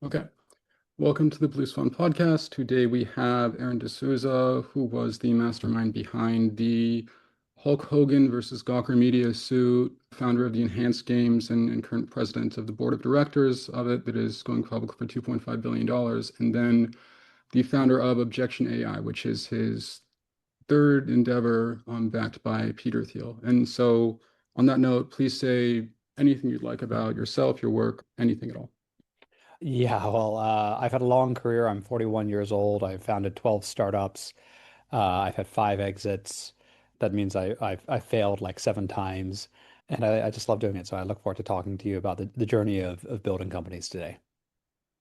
Okay. Welcome to the Blue Swan podcast. Today we have Aaron D'Souza, who was the mastermind behind the Hulk Hogan versus Gawker Media suit, founder of the Enhanced Games and current president of the board of directors of it that is going public for $2.5 billion, and then the founder of Objection AI, which is his third endeavor backed by Peter Thiel. And so on that note, please say anything you'd like about yourself, your work, anything at all. Yeah, well, I've had a long career. I'm 41 years old. I've founded 12 startups. I've had five exits. That means I've failed like seven times. And I just love doing it. So I look forward to talking to you about the journey of building companies today.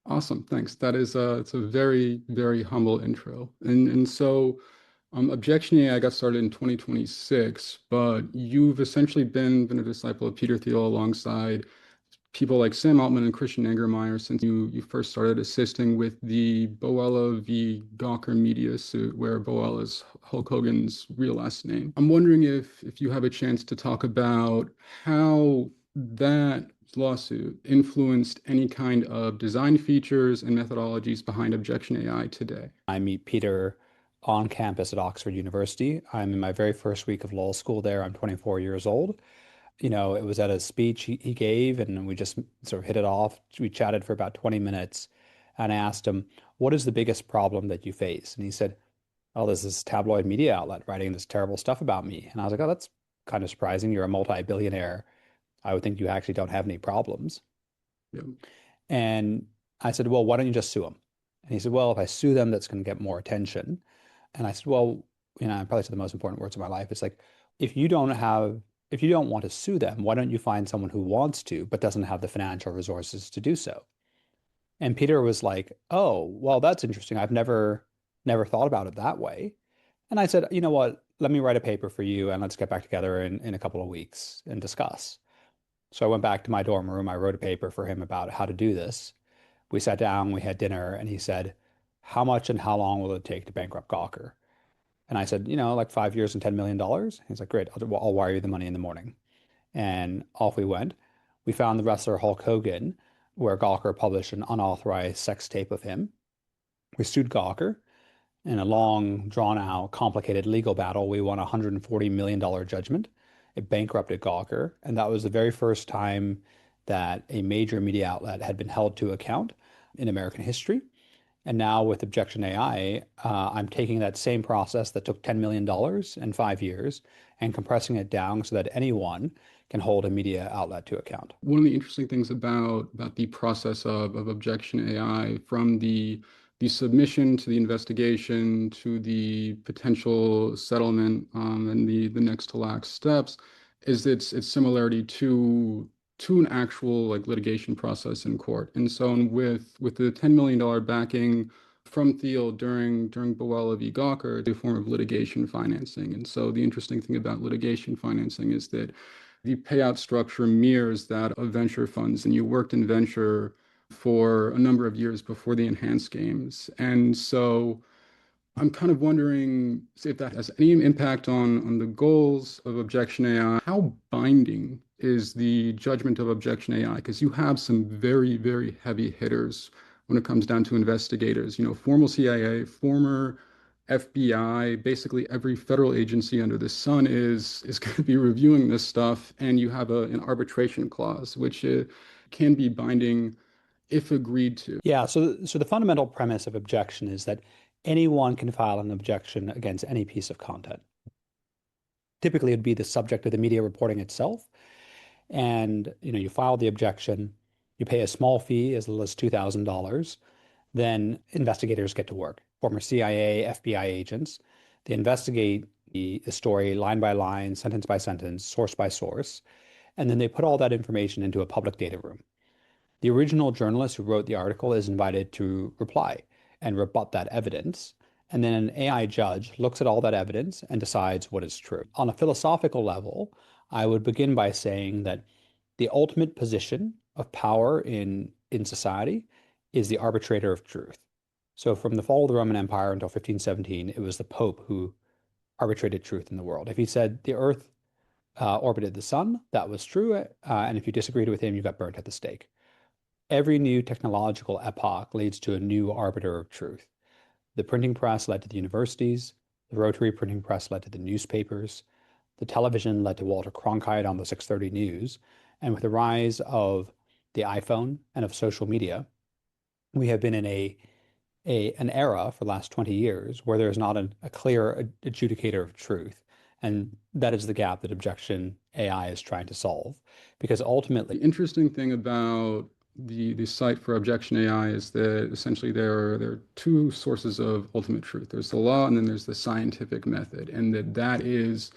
Awesome, thanks. That is it's a very, very humble intro. And so Objection AI got started in 2026, but you've essentially been a disciple of Peter Thiel alongside people like Sam Altman and Christian Angermeyer since you first started assisting with the Boella v. Gawker Media suit, where Boella is Hulk Hogan's real last name. I'm wondering if you have a chance to talk about how that lawsuit influenced any kind of design features and methodologies behind Objection AI today. I meet Peter on campus at Oxford University. I'm in my very first week of law school there. I'm 24 years old. It was at a speech he gave, and we just sort of hit it off. We chatted for about 20 minutes, and I asked him, "What is the biggest problem that you face?" And he said, "Oh, there's this tabloid media outlet writing this terrible stuff about me." And I was like, "Oh, that's kind of surprising. You're a multi-billionaire. I would think you actually don't have any problems." Yeah. And I said, "Well, why don't you just sue them?" And he said, "Well, if I sue them, that's going to get more attention." And I said, "Well, I probably said the most important words of my life. It's like, if you don't have, if you don't want to sue them, why don't you find someone who wants to, but doesn't have the financial resources to do so?" And Peter was like, "Oh, well, that's interesting. I've never thought about it that way." And I said, "You know what? Let me write a paper for you and let's get back together in a couple of weeks and discuss." So I went back to my dorm room. I wrote a paper for him about how to do this. We sat down, we had dinner, and he said, "How much and how long will it take to bankrupt Gawker?" And I said, like 5 years and $10 million. He's like, "Great, I'll wire you the money in the morning." And off we went. We found the wrestler Hulk Hogan, where Gawker published an unauthorized sex tape of him. We sued Gawker in a long, drawn-out, complicated legal battle. We won a $140 million judgment. It bankrupted Gawker, and that was the very first time that a major media outlet had been held to account in American history. And now with Objection AI, I'm taking that same process that took $10 million in 5 years and compressing it down so that anyone can hold a media outlet to account. One of the interesting things about the process of Objection AI, from the submission to the investigation to the potential settlement, and the next to last steps, is its similarity to an actual like litigation process in court. And so with the $10 million backing from Thiel during Boella v. Gawker, a form of litigation financing. And so the interesting thing about litigation financing is that the payout structure mirrors that of venture funds, and you worked in venture for a number of years before the Enhanced Games. And so I'm kind of wondering if that has any impact on the goals of Objection AI. How binding is the judgment of Objection AI? Because you have some very, very heavy hitters when it comes down to investigators. Former CIA, former FBI, basically every federal agency under the sun is going to be reviewing this stuff, and you have an arbitration clause, which can be binding if agreed to. Yeah, so the fundamental premise of objection is that anyone can file an objection against any piece of content. Typically, it'd be the subject of the media reporting itself, and you file the objection, you pay a small fee as little as $2,000, then investigators get to work. Former CIA, FBI agents, they investigate the story line by line, sentence by sentence, source by source, and then they put all that information into a public data room. The original journalist who wrote the article is invited to reply and rebut that evidence. And then an AI judge looks at all that evidence and decides what is true. On a philosophical level, I would begin by saying that the ultimate position of power in society is the arbitrator of truth. So from the fall of the Roman Empire until 1517, it was the Pope who arbitrated truth in the world. If he said the Earth orbited the sun, that was true. And if you disagreed with him, you got burnt at the stake. Every new technological epoch leads to a new arbiter of truth. The printing press led to the universities, the rotary printing press led to the newspapers, the television led to Walter Cronkite on the 6:30 News, and with the rise of the iPhone and of social media, we have been in an era for the last 20 years where there is not a clear adjudicator of truth. And that is the gap that objection AI is trying to solve. Because ultimately, The interesting thing about the site for Objection AI is that essentially there are two sources of ultimate truth. There's the law, and then there's the scientific method, and that is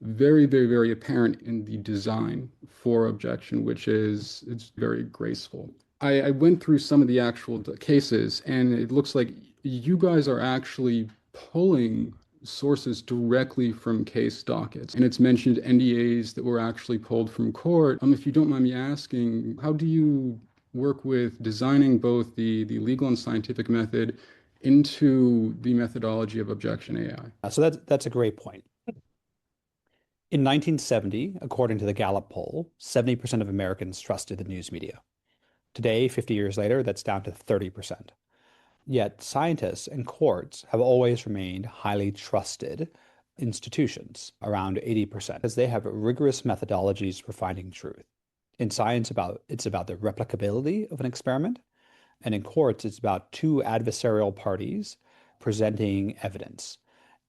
very, very, very apparent in the design for objection, which is it's very graceful. I went through some of the actual cases, and it looks like you guys are actually pulling sources directly from case dockets. And it's mentioned NDAs that were actually pulled from court. If you don't mind me asking, how do you work with designing both the legal and scientific method into the methodology of objection AI? so that's a great point. In 1970, according to the Gallup poll, 70% of Americans trusted the news media. Today, 50 years later, that's down to 30%. Yet scientists and courts have always remained highly trusted institutions, around 80%, because they have rigorous methodologies for finding truth. In science, it's about the replicability of an experiment, and in courts, it's about two adversarial parties presenting evidence.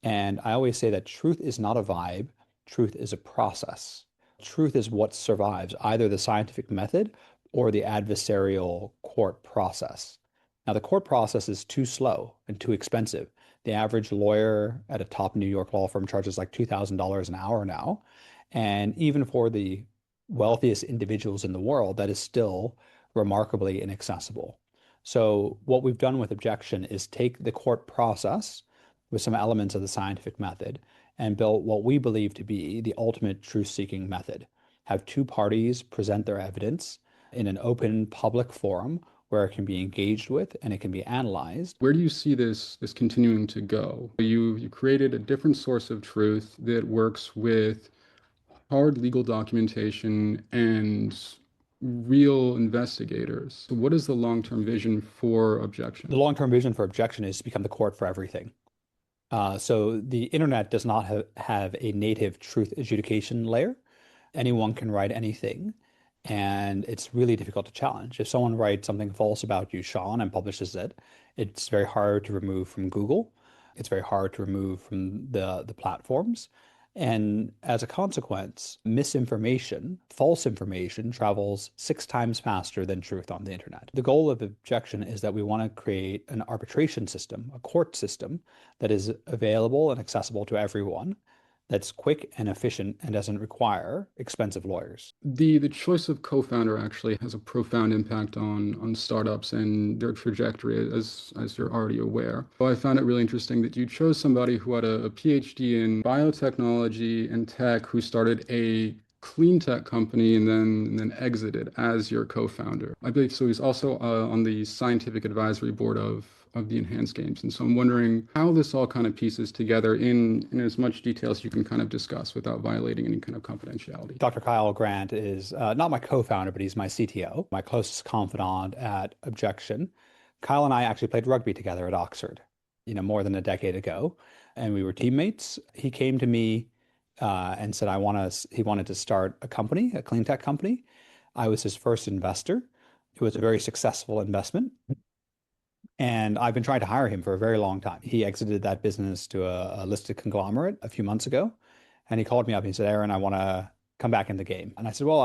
And I always say that truth is not a vibe, truth is a process. Truth is what survives either the scientific method or the adversarial court process. Now, the court process is too slow and too expensive. The average lawyer at a top New York law firm charges like $2,000 an hour now. And even for the wealthiest individuals in the world, that is still remarkably inaccessible. So what we've done with objection is take the court process with some elements of the scientific method and built what we believe to be the ultimate truth-seeking method. Have two parties present their evidence in an open public forum where it can be engaged with and it can be analyzed. Where do you see this continuing to go? You created a different source of truth that works with hard legal documentation and real investigators. So what is the long-term vision for objection? The long-term vision for objection is to become the court for everything. So the internet does not have a native truth adjudication layer. Anyone can write anything, and it's really difficult to challenge. If someone writes something false about you, Sean, and publishes it, it's very hard to remove from Google. It's very hard to remove from the platforms. And as a consequence, misinformation, false information travels 6 times faster than truth on the internet. The goal of objection is that we want to create an arbitration system, a court system that is available and accessible to everyone, that's quick and efficient and doesn't require expensive lawyers. The choice of co-founder actually has a profound impact on startups and their trajectory, as you're already aware. So I found it really interesting that you chose somebody who had a PhD in biotechnology and tech, who started a clean tech company and then exited as your co-founder. I believe so. He's also on the scientific advisory board of the Enhanced Games. And so I'm wondering how this all kind of pieces together in as much detail as you can kind of discuss without violating any kind of confidentiality. Dr. Kyle Grant is not my co-founder, but he's my CTO, my closest confidant at Objection. Kyle and I actually played rugby together at Oxford, more than a decade ago, and we were teammates. He came to me and said he wanted to start a company, a clean tech company. I was his first investor. It was a very successful investment. And I've been trying to hire him for a very long time. He exited that business to a listed conglomerate a few months ago. And he called me up and he said, Aaron, I want to come back in the game. And I said, well,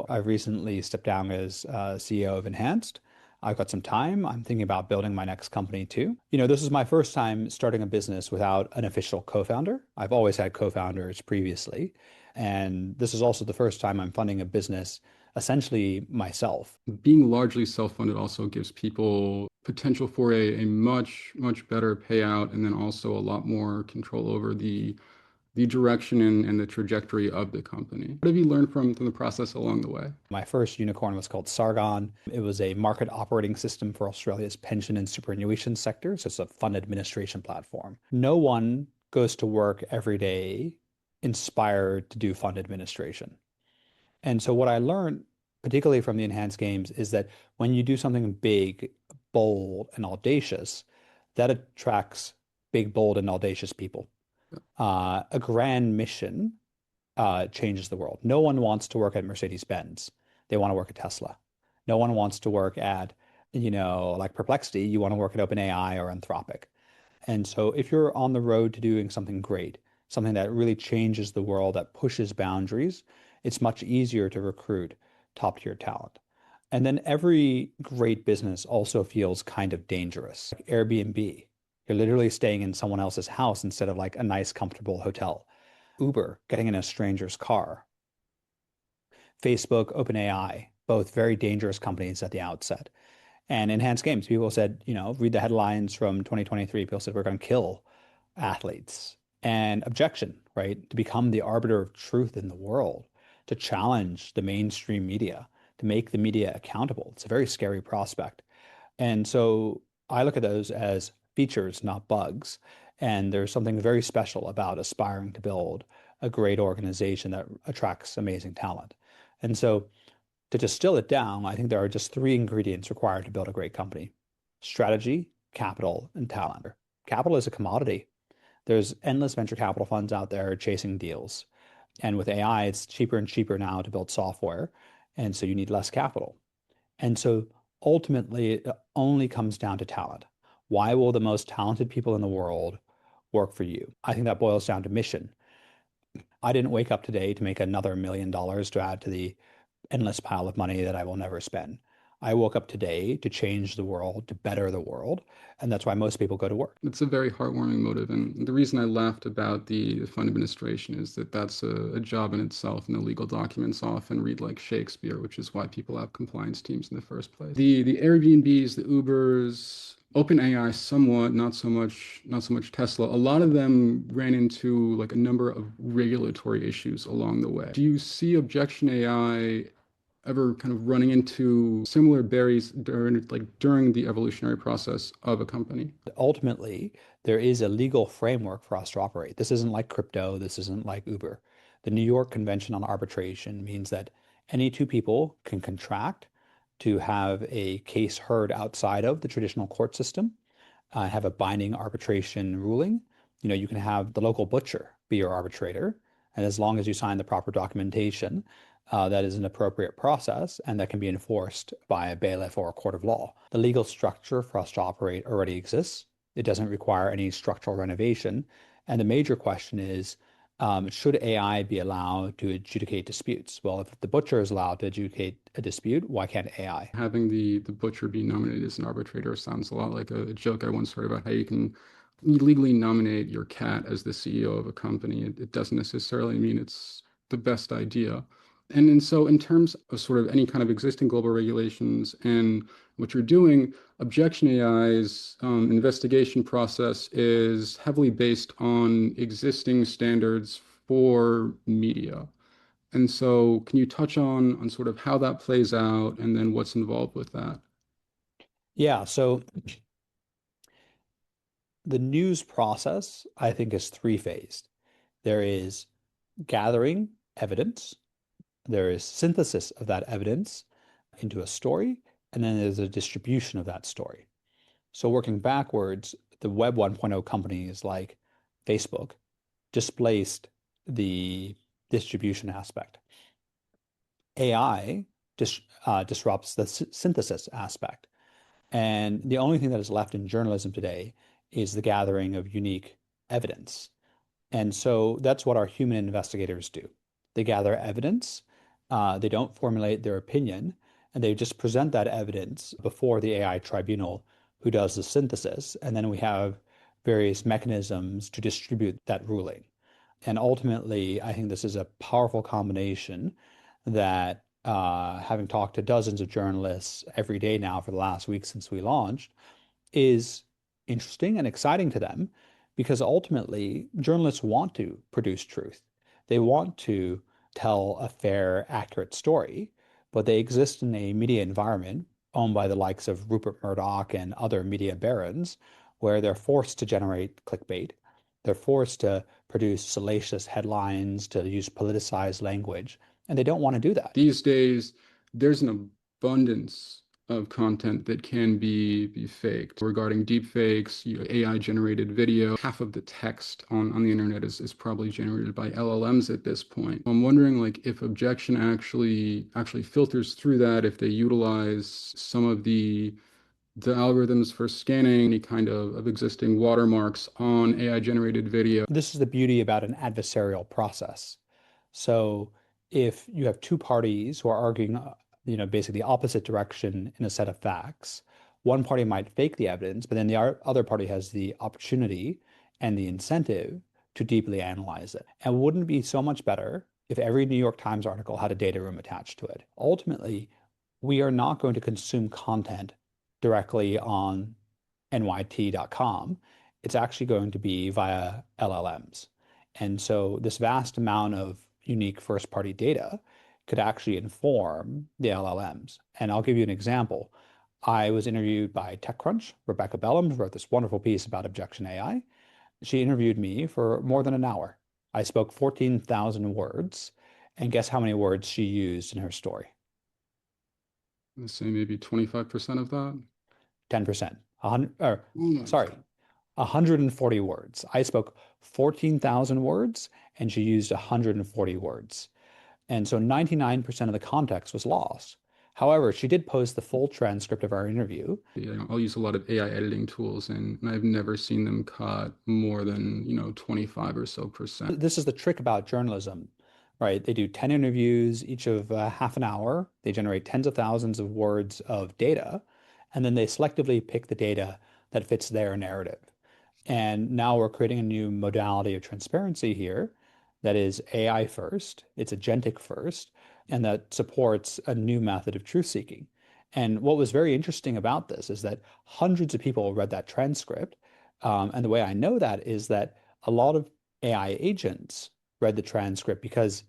I've recently stepped down as CEO of Enhanced. I've got some time. I'm thinking about building my next company too. This is my first time starting a business without an official co-founder. I've always had co-founders previously. And this is also the first time I'm funding a business essentially myself. Being largely self-funded also gives people potential for a much, much better payout, and then also a lot more control over the direction and the trajectory of the company. What have you learned from the process along the way? My first unicorn was called Sargon. It was a market operating system for Australia's pension and superannuation sector. So it's a fund administration platform. No one goes to work every day inspired to do fund administration. And so what I learned particularly from the enhanced games, is that when you do something big, bold, and audacious, that attracts big, bold, and audacious people. A grand mission changes the world. No one wants to work at Mercedes-Benz. They want to work at Tesla. No one wants to work at, like Perplexity. You want to work at OpenAI or Anthropic. And so if you're on the road to doing something great, something that really changes the world, that pushes boundaries, it's much easier to recruit top tier talent. And then every great business also feels kind of dangerous. Like Airbnb, you're literally staying in someone else's house instead of like a nice, comfortable hotel. Uber, getting in a stranger's car. Facebook, OpenAI, both very dangerous companies at the outset. And enhanced games, people said, read the headlines from 2023. People said we're going to kill athletes. And objection, right? To become the arbiter of truth in the world, to challenge the mainstream media, to make the media accountable. It's a very scary prospect. And so I look at those as features, not bugs. And there's something very special about aspiring to build a great organization that attracts amazing talent. And so to distill it down, I think there are just three ingredients required to build a great company: strategy, capital, and talent. Capital is a commodity. There's endless venture capital funds out there chasing deals. And with AI, it's cheaper and cheaper now to build software. And so you need less capital. And so ultimately, it only comes down to talent. Why will the most talented people in the world work for you? I think that boils down to mission. I didn't wake up today to make another $1 million to add to the endless pile of money that I will never spend. I woke up today to change the world, to better the world, and that's why most people go to work. It's a very heartwarming motive. And the reason I laughed about the fund administration is that that's a job in itself, and the legal documents often read like Shakespeare, which is why people have compliance teams in the first place. The Airbnbs, the Ubers, OpenAI somewhat, not so much Tesla. A lot of them ran into like a number of regulatory issues along the way. Do you see Objection AI ever kind of running into similar barriers during the evolutionary process of a company? Ultimately, there is a legal framework for us to operate. This isn't like crypto. This isn't like Uber. The New York Convention on Arbitration means that any two people can contract to have a case heard outside of the traditional court system, have a binding arbitration ruling. You can have the local butcher be your arbitrator, and as long as you sign the proper documentation, that is an appropriate process and that can be enforced by a bailiff or a court of law. The legal structure for us to operate already exists. It doesn't require any structural renovation. And the major question is, should AI be allowed to adjudicate disputes? Well, if the butcher is allowed to adjudicate a dispute, why can't AI? Having the butcher be nominated as an arbitrator sounds a lot like a joke I once heard about how you can legally nominate your cat as the CEO of a company. It doesn't necessarily mean it's the best idea. And so in terms of sort of any kind of existing global regulations and what you're doing, Objection AI's investigation process is heavily based on existing standards for media. And so can you touch on sort of how that plays out and then what's involved with that? Yeah, so the news process, I think, is three-phased. There is gathering evidence, there is synthesis of that evidence into a story, and then there's a distribution of that story. So working backwards, the Web 1.0 companies like Facebook displaced the distribution aspect. AI disrupts the synthesis aspect. And the only thing that is left in journalism today is the gathering of unique evidence. And so that's what our human investigators do. They gather evidence, they don't formulate their opinion, and they just present that evidence before the AI tribunal who does the synthesis. And then we have various mechanisms to distribute that ruling. And ultimately, I think this is a powerful combination that, having talked to dozens of journalists every day now for the last week since we launched, is interesting and exciting to them because ultimately journalists want to produce truth. They want to tell a fair, accurate story, but they exist in a media environment owned by the likes of Rupert Murdoch and other media barons where they're forced to generate clickbait. They're forced to produce salacious headlines, to use politicized language, and they don't want to do that. These days, there's an abundance of content that can be faked. Regarding deep fakes, AI generated video, half of the text on the internet is probably generated by LLMs at this point. I'm wondering like if objection actually filters through that, if they utilize some of the algorithms for scanning any kind of existing watermarks on AI generated video. This is the beauty about an adversarial process. So if you have two parties who are arguing, basically the opposite direction in a set of facts, one party might fake the evidence, but then the other party has the opportunity and the incentive to deeply analyze it. And wouldn't it be so much better if every New York Times article had a data room attached to it? Ultimately, we are not going to consume content directly on nyt.com. It's actually going to be via LLMs. And so this vast amount of unique first-party data could actually inform the LLMs. And I'll give you an example. I was interviewed by TechCrunch. Rebecca Bellams wrote this wonderful piece about Objection AI. She interviewed me for more than an hour. I spoke 14,000 words, and guess how many words she used in her story? Let's say maybe 25% of that. 10%. Sorry, God. 140 words. I spoke 14,000 words and she used 140 words. And so 99% of the context was lost. However, she did post the full transcript of our interview. Yeah, I'll use a lot of AI editing tools, and I've never seen them cut more than, 25 or so percent. This is the trick about journalism, right? They do 10 interviews, each of half an hour. They generate tens of thousands of words of data, and then they selectively pick the data that fits their narrative. And now we're creating a new modality of transparency here that is AI first, it's agentic first, and that supports a new method of truth seeking. And what was very interesting about this is that hundreds of people read that transcript. And the way I know that is that a lot of AI agents read the transcript because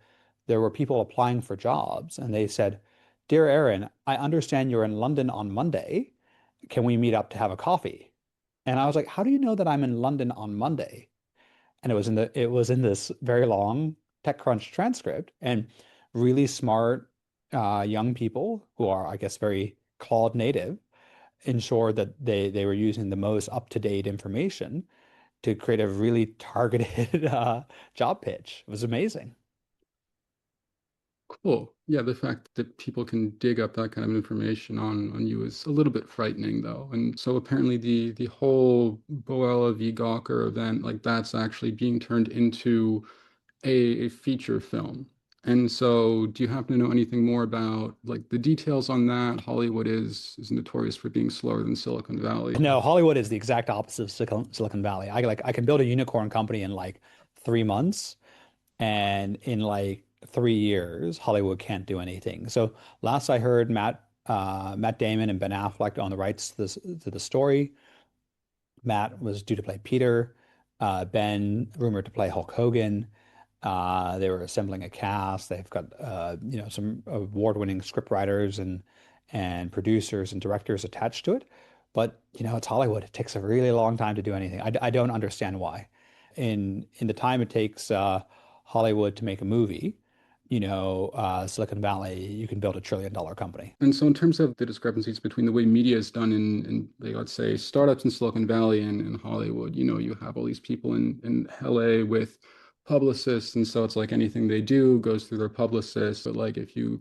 there were people applying for jobs and they said, "Dear Aaron, I understand you're in London on Monday. Can we meet up to have a coffee?" And I was like, "How do you know that I'm in London on Monday?" And it was in this very long TechCrunch transcript. And really smart young people who are, I guess, very Claude native ensured that they were using the most up-to-date information to create a really targeted job pitch. It was amazing. Cool. Yeah, the fact that people can dig up that kind of information on you is a little bit frightening, though. And so apparently the whole Boella v. Gawker event, like that's actually being turned into a feature film. And so do you happen to know anything more about like the details on that? Hollywood is notorious for being slower than Silicon Valley. No, Hollywood is the exact opposite of Silicon Valley. I can build a unicorn company in like 3 months, and in like 3 years, Hollywood can't do anything. So last I heard, Matt Damon and Ben Affleck on the rights to the story. Matt was due to play Peter. Ben rumored to play Hulk Hogan. They were assembling a cast. They've got some award-winning scriptwriters and producers and directors attached to it. But it's Hollywood. It takes a really long time to do anything. I don't understand why. In the time it takes Hollywood to make a movie, Silicon Valley, you can build $1 trillion company. And so in terms of the discrepancies between the way media is done in like, let's say, startups in Silicon Valley and in Hollywood, you have all these people in LA with publicists, and so it's like anything they do goes through their publicist. But like if you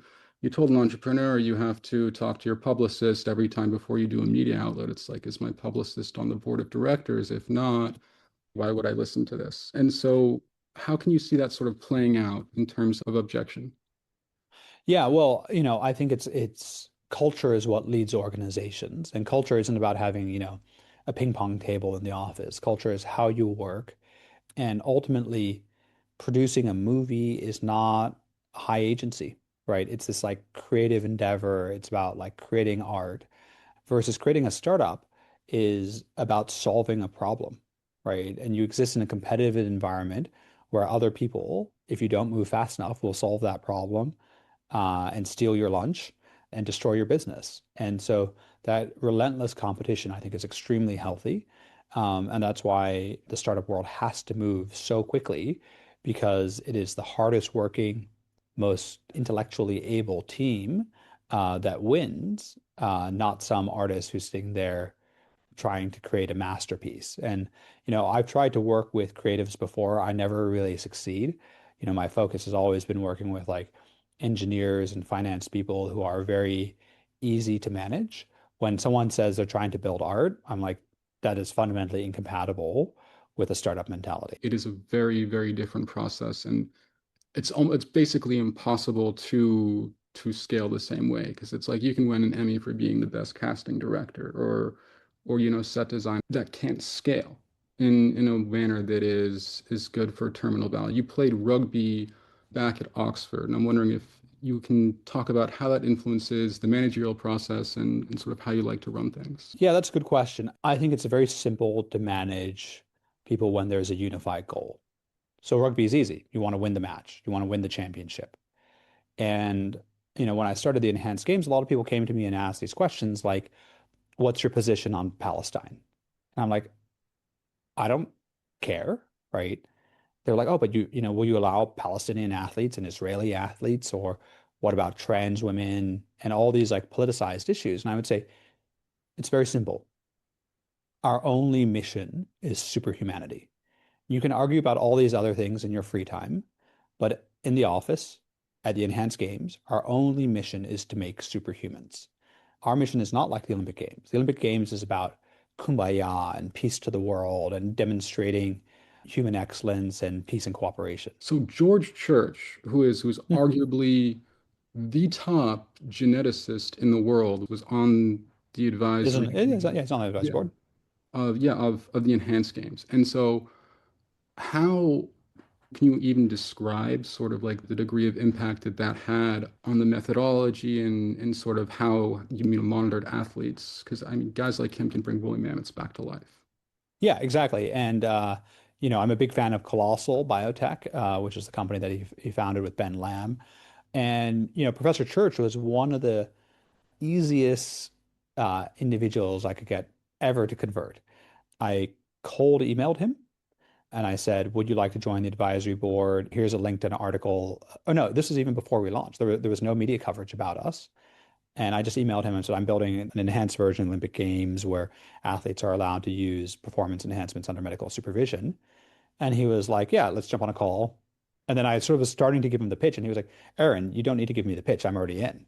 told an entrepreneur you have to talk to your publicist every time before you do a media outlet, it's like, is my publicist on the board of directors? If not, why would I listen to this? And so how can you see that sort of playing out in terms of objection? Yeah, well, I think it's culture is what leads organizations, and culture isn't about having, a ping pong table in the office. Culture is how you work, and ultimately, producing a movie is not high agency, right? It's this like creative endeavor. It's about like creating art versus creating a startup is about solving a problem, right? And you exist in a competitive environment where other people, if you don't move fast enough, will solve that problem and steal your lunch and destroy your business. And so that relentless competition, I think, is extremely healthy. And that's why the startup world has to move so quickly because it is the hardest working, most intellectually able team that wins, not some artist who's sitting there trying to create a masterpiece. And, I've tried to work with creatives before. I never really succeed. My focus has always been working with like engineers and finance people who are very easy to manage. When someone says they're trying to build art, I'm like, that is fundamentally incompatible with a startup mentality. It is a very, very different process, and it's basically impossible to scale the same way, because it's like you can win an Emmy for being the best casting director or set design that can't scale in a manner that is good for terminal value. You played rugby back at Oxford, and I'm wondering if you can talk about how that influences the managerial process and sort of how you like to run things. Yeah, that's a good question. I think it's very simple to manage people when there's a unified goal. So rugby is easy. You want to win the match. You want to win the championship. And, when I started the Enhanced Games, a lot of people came to me and asked these questions like, what's your position on Palestine? And I'm like, I don't care, right? They're like, oh, but will you allow Palestinian athletes and Israeli athletes, or what about trans women and all these like politicized issues? And I would say it's very simple. Our only mission is superhumanity. You can argue about all these other things in your free time, but in the office, at the Enhanced Games, our only mission is to make superhumans. Our mission is not like the Olympic Games. The Olympic Games is about kumbaya and peace to the world and demonstrating human excellence and peace and cooperation. So George Church, who's Hmm. arguably the top geneticist in the world, was on the advisory Yeah, it's on the advice yeah, board. of the Enhanced Games. And so how can you even describe sort of like the degree of impact that that had on the methodology and sort of how you monitored athletes? Because I mean, guys like him can bring woolly mammoths back to life. Yeah, exactly. And I'm a big fan of Colossal Biotech, which is the company that he founded with Ben Lamb. And Professor Church was one of the easiest individuals I could get ever to convert. I cold emailed him and I said, would you like to join the advisory board? Here's a link to an article. Oh, no, this was even before we launched. There was no media coverage about us. And I just emailed him and said, I'm building an enhanced version of Olympic Games where athletes are allowed to use performance enhancements under medical supervision. And he was like, yeah, let's jump on a call. And then I sort of was starting to give him the pitch. And he was like, Aaron, you don't need to give me the pitch. I'm already in.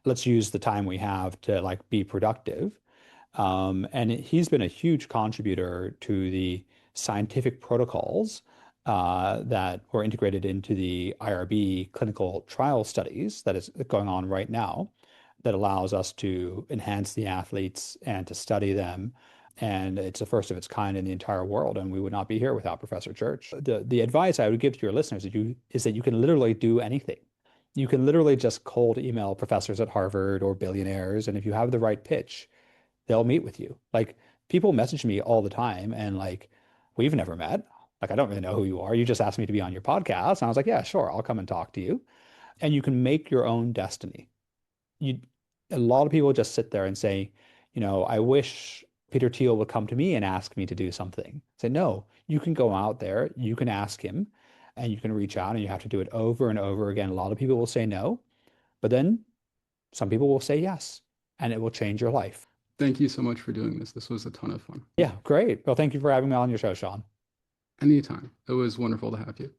Let's use the time we have to like be productive. And he's been a huge contributor to the scientific protocols that were integrated into the IRB clinical trial studies that is going on right now that allows us to enhance the athletes and to study them. And it's the first of its kind in the entire world. And we would not be here without Professor Church. The advice I would give to your listeners is that you can literally do anything. You can literally just cold email professors at Harvard or billionaires. And if you have the right pitch, they'll meet with you. Like people message me all the time and like, we've never met. Like, I don't really know who you are. You just asked me to be on your podcast. And I was like, yeah, sure, I'll come and talk to you. And you can make your own destiny. You, a lot of people just sit there and say, I wish Peter Thiel would come to me and ask me to do something. Say, no, you can go out there, you can ask him, and you can reach out, and you have to do it over and over again. A lot of people will say no, but then some people will say yes, and it will change your life. Thank you so much for doing this. This was a ton of fun. Yeah, great. Well, thank you for having me on your show, Sean. Anytime. It was wonderful to have you.